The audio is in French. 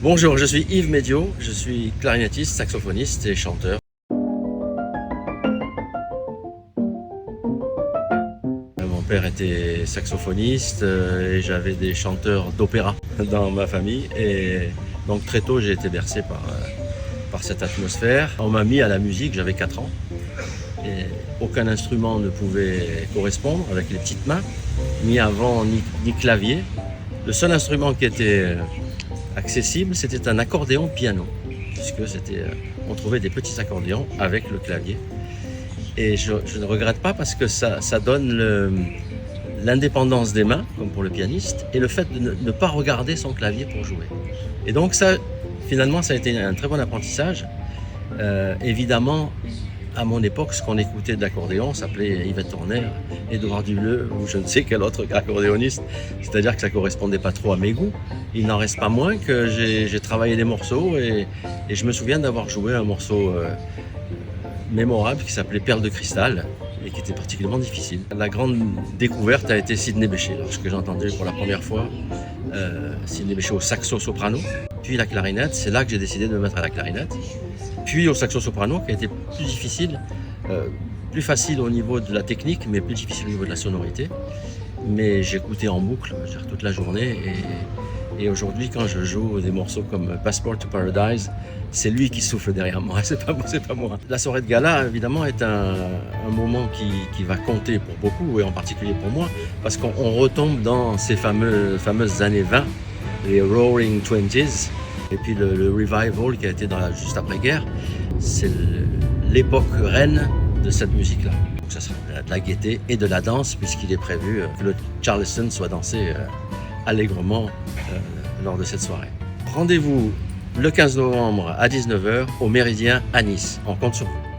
Bonjour, je suis Yves Médio, je suis clarinettiste, saxophoniste et chanteur. Mon père était saxophoniste et j'avais des chanteurs d'opéra dans ma famille. Et donc très tôt, j'ai été bercé par cette atmosphère. On m'a mis à la musique, j'avais 4 ans. Et aucun instrument ne pouvait correspondre avec les petites mains, ni avant, ni clavier. Le seul instrument qui était accessible, c'était un accordéon piano, puisque on trouvait des petits accordéons avec le clavier. Et je ne regrette pas parce que ça donne l'indépendance des mains, comme pour le pianiste, et le fait de ne pas regarder son clavier pour jouer. Et donc ça, finalement, ça a été un très bon apprentissage. Évidemment, à mon époque, ce qu'on écoutait de l'accordéon s'appelait Yvette Horner, Édouard Duleux ou je ne sais quel autre accordéoniste. C'est-à-dire que ça ne correspondait pas trop à mes goûts. Il n'en reste pas moins que j'ai travaillé des morceaux et je me souviens d'avoir joué un morceau mémorable qui s'appelait Perle de cristal et qui était particulièrement difficile. La grande découverte a été Sidney Bechet, lorsque j'ai entendu pour la première fois Sidney Bechet au saxo-soprano, puis la clarinette. C'est là que j'ai décidé de me mettre à la clarinette. Puis au saxo-soprano, qui a été plus difficile, plus facile au niveau de la technique, mais plus difficile au niveau de la sonorité. Mais j'écoutais en boucle toute la journée et aujourd'hui, quand je joue des morceaux comme Passport to Paradise, c'est lui qui souffle derrière moi, c'est pas moi. La soirée de gala, évidemment, est un moment qui va compter pour beaucoup, et en particulier pour moi, parce qu'on retombe dans ces fameuses années 20, les Roaring Twenties, et puis le revival qui a été juste après-guerre. C'est l'époque reine de cette musique-là. Donc ça sera de la gaieté et de la danse, puisqu'il est prévu que le Charleston soit dansé allègrement lors de cette soirée. Rendez-vous le 15 novembre à 19h au Méridien à Nice. On compte sur vous.